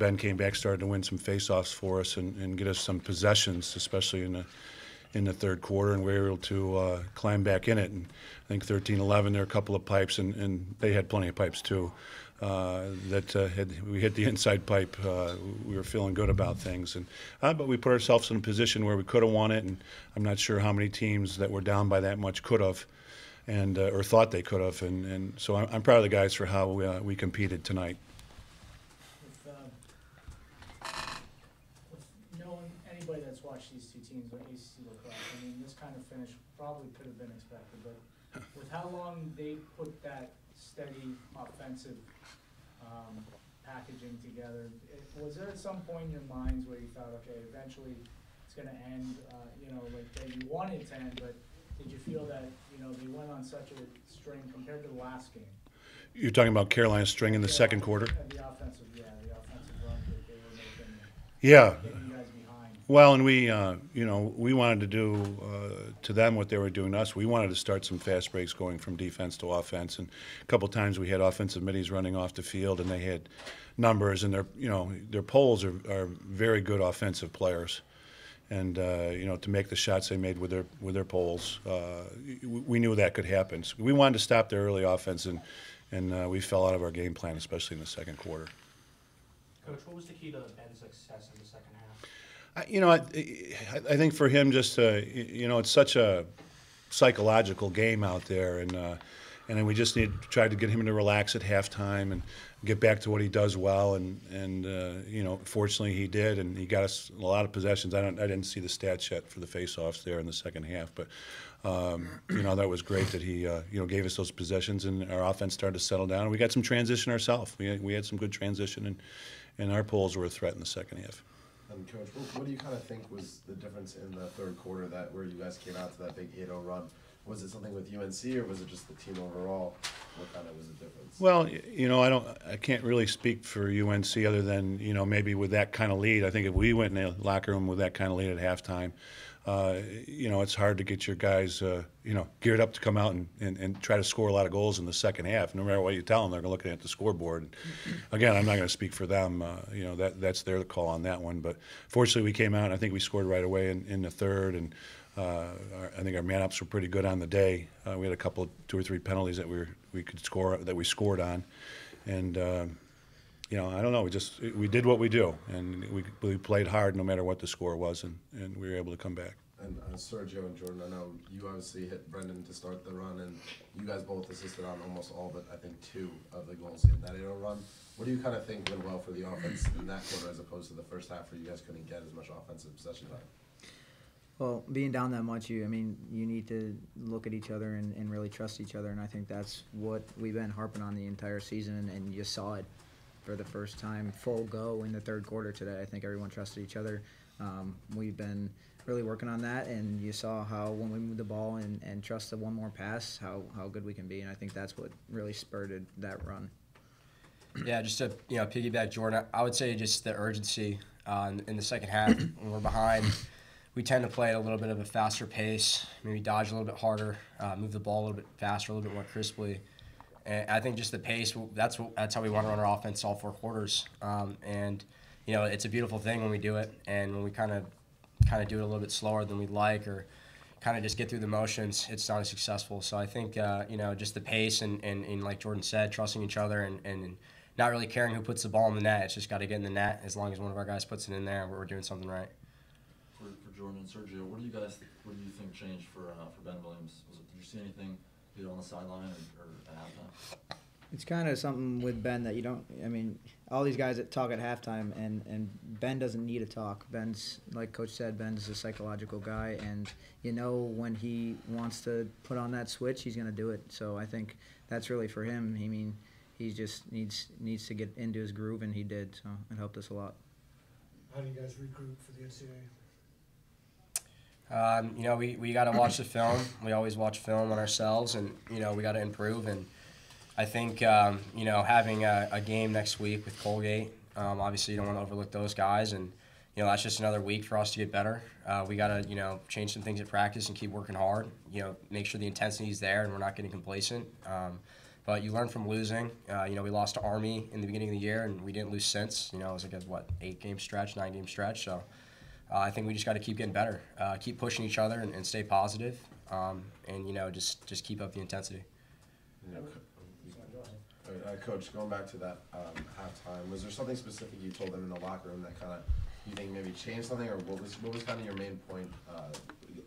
Ben came back, started to win some faceoffs for us and get us some possessions, especially in the third quarter, and we were able to climb back in it. And I think 13-11, there were a couple of pipes, and they had plenty of pipes too. We hit the inside pipe. We were feeling good about things, but we put ourselves in a position where we could have won it, and I'm not sure how many teams that were down by that much could have, and or thought they could have, and so I'm proud of the guys for how we competed tonight. With knowing anybody that's watched these two teams, like ACC lacrosse, I mean, this kind of finish probably could have been expected, but with how long they put that steady offensive packaging together, was there at some point in your minds where you thought, okay, eventually it's going to end, like that you wanted it to end, but did you feel that, they went on such a string compared to the last game? You're talking about Carolina's string in the second quarter? The offensive run that they were making. Yeah. Getting you guys behind. Well, and we wanted to do to them what they were doing to us. We wanted to start some fast breaks going from defense to offense, and a couple of times we had offensive middies running off the field, and they had numbers, and their poles are very good offensive players, and to make the shots they made with their poles, we knew that could happen. So we wanted to stop their early offense, and we fell out of our game plan, especially in the second quarter. Coach, what was the key to Ben's success in the second half? I think for him, just it's such a psychological game out there, and then we just tried to get him to relax at halftime and get back to what he does well, and fortunately he did, and he got us a lot of possessions. I didn't see the stats yet for the face-offs there in the second half, but that was great that he gave us those possessions, and our offense started to settle down. And we got some transition ourselves. We had some good transition, and our poles were a threat in the second half. Coach, what do you kind of think was the difference in the third quarter where you guys came out to that big 8-0 run? Was it something with UNC, or was it just the team overall? What kind of was the difference? Well, I can't really speak for UNC other than maybe with that kind of lead. I think if we went in the locker room with that kind of lead at halftime, it's hard to get your guys geared up to come out and try to score a lot of goals in the second half. No matter what you tell them, they're looking at the scoreboard. Again, I'm not going to speak for them. That's their call on that one. But fortunately, we came out, and I think we scored right away in the third, and I think our man-ups were pretty good on the day. We had a couple of 2 or 3 penalties that we could score, that we scored on, and I don't know. We did what we do, and we played hard no matter what the score was, and we were able to come back. And Sergio and Jordan, I know you obviously hit Brendan to start the run, and you guys both assisted on almost all but I think 2 of the goals in that 8-0 run. What do you kind of think went well for the offense in that quarter as opposed to the first half where you guys couldn't get as much offensive possession time? Well, being down that much, you need to look at each other and really trust each other, and I think that's what we've been harping on the entire season, and you saw it for the first time full go in the third quarter today. I think everyone trusted each other. We've been really working on that, and you saw how when we moved the ball and trusted one more pass, how good we can be, and I think that's what really spurred that run. Yeah, just to piggyback Jordan, I would say just the urgency in the second half. When we're behind, we tend to play at a little bit of a faster pace, maybe dodge a little bit harder, move the ball a little bit faster, a little bit more crisply. And I think just the pace, that's how we want to run our offense all 4 quarters. It's a beautiful thing when we do it, and when we kind of do it a little bit slower than we'd like, or kind of just get through the motions, it's not as successful. So I think just the pace and like Jordan said, trusting each other and not really caring who puts the ball in the net. It's just got to get in the net. As long as one of our guys puts it in there, we're doing something right. For Jordan and Sergio, what do you think changed for Ben Williams? Did you see anything either on the sideline or at halftime? It's kind of something with Ben that you don't. All these guys that talk at halftime, and Ben doesn't need to talk. Ben's, like Coach said, Ben's a psychological guy, and when he wants to put on that switch, he's going to do it. So I think that's really for him. He just needs to get into his groove, and he did. So it helped us a lot. How do you guys regroup for the NCAA? We got to watch the film. We always watch film on ourselves, and we got to improve. And I think having a game next week with Colgate, obviously you don't want to overlook those guys, and that's just another week for us to get better. We got to change some things at practice and keep working hard. Make sure the intensity is there and we're not getting complacent. But you learn from losing. We lost to Army in the beginning of the year, and we didn't lose since. It was like a 8-game stretch, 9-game stretch. So I think we just got to keep getting better, keep pushing each other, and stay positive, and just keep up the intensity. Coach, going back to that halftime, was there something specific you told them in the locker room that kind of you think maybe changed something, or what was kind of your main point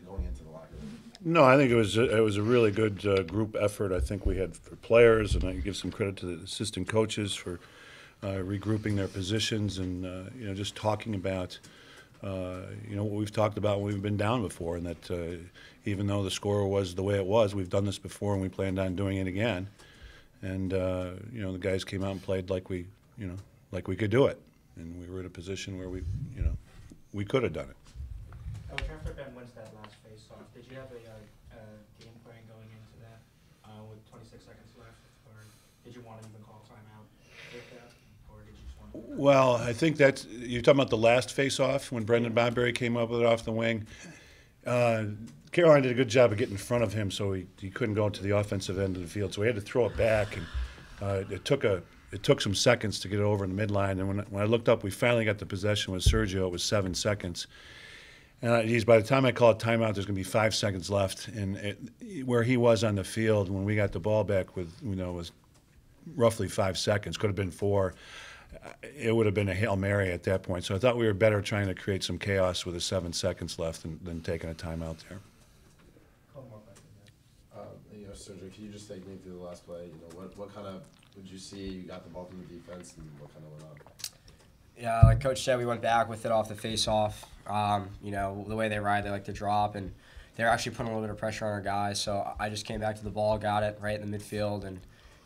going into the locker room? No, I think it was a really good group effort. I think we had for players, and I give some credit to the assistant coaches for regrouping their positions and just talking about what we've talked about when we've been down before, and that even though the score was the way it was, we've done this before and we planned on doing it again. And the guys came out and played like we could do it, and we were in a position where we could have done it. Coach, after Ben wins that last face-off, did you have a game plan going into that with 26 seconds left, or did you want to even call timeout with that, or did you just want to? Well, I think that's you're talking about the last face-off when Brendan Bonbury came up with it off the wing. Carolina did a good job of getting in front of him, so he couldn't go to the offensive end of the field. So we had to throw it back, and it took some seconds to get it over in the midline. And when I looked up, we finally got the possession with Sergio. It was 7 seconds. And by the time I call it timeout, there's going to be 5 seconds left. And where he was on the field when we got the ball back with was roughly 5 seconds. Could have been 4. It would have been a Hail Mary at that point. So I thought we were better trying to create some chaos with the 7 seconds left than taking a timeout there. Sergio, can you just take me through the last play? What kind of would you see? You got the ball from the defense, and what kind of went on? Yeah, like Coach said, we went back with it off the face-off. The way they ride, they like to drop, and they're actually putting a little bit of pressure on our guys. So I just came back to the ball, got it right in the midfield, and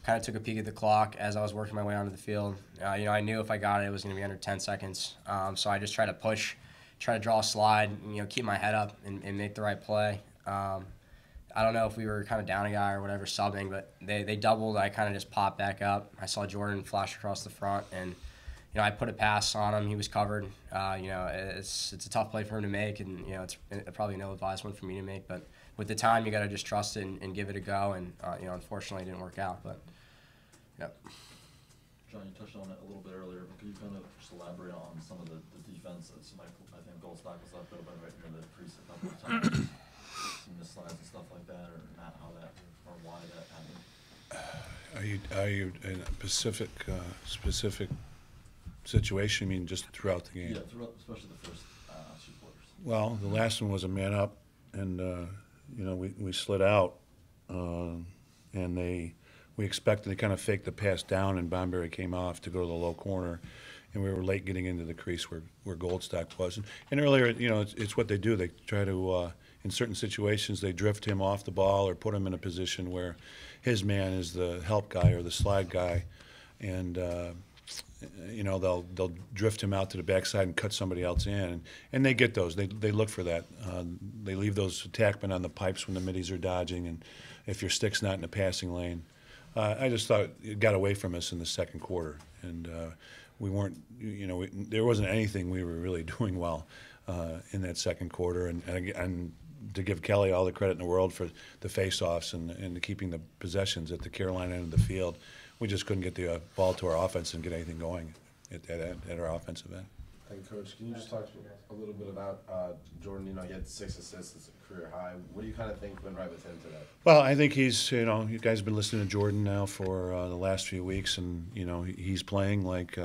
kind of took a peek at the clock as I was working my way onto the field. I knew if I got it, it was going to be under 10 seconds. So I just tried to push, try to draw a slide, keep my head up and make the right play. I don't know if we were kind of down a guy or whatever subbing, but they doubled. I kind of just popped back up. I saw Jordan flash across the front, and I put a pass on him. He was covered. It's a tough play for him to make, and it's probably an ill-advised one for me to make. But with the time, you got to just trust it and give it a go. And unfortunately, it didn't work out. But yep. John, you touched on it a little bit earlier, but could you kind of just elaborate on some of the defense? I think Goldstock was left open right near the crease a couple of times. Some misslides and stuff like that, or not how that, or why that happened? Are you in a specific situation? You mean just throughout the game? Yeah, especially the first 2 quarters. Well, the last one was a man up, and we slid out, and we expected to kind of fake the pass down, and Bonbury came off to go to the low corner, and we were late getting into the crease where Goldstock was. And earlier, it's what they do. They try to, in certain situations, they drift him off the ball or put him in a position where his man is the help guy or the slide guy, and they'll drift him out to the backside and cut somebody else in, and they get those. They look for that. They leave those attackmen on the pipes when the middies are dodging, and if your stick's not in the passing lane. I just thought it got away from us in the second quarter, and we weren't. There wasn't anything we were really doing well in that second quarter, and to give Kelly all the credit in the world for the face-offs and keeping the possessions at the Carolina end of the field. We just couldn't get the ball to our offense and get anything going at our offensive end. And Coach, can you just talk a little bit about Jordan? He had 6 assists, it's a career high. What do you kind of think went right with him today? Well, I think he's, you guys have been listening to Jordan now for the last few weeks, and he's playing like,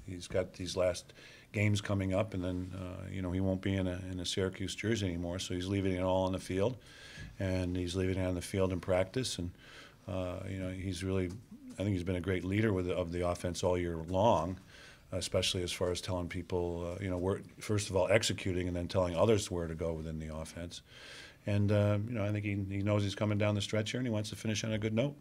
he's got these last games coming up, and then he won't be in a Syracuse jersey anymore, so he's leaving it all on the field, and he's leaving it on the field in practice, and he's really, I think he's been a great leader of the offense all year long, especially as far as telling people, we're first of all executing and then telling others where to go within the offense, and I think he knows he's coming down the stretch here and he wants to finish on a good note.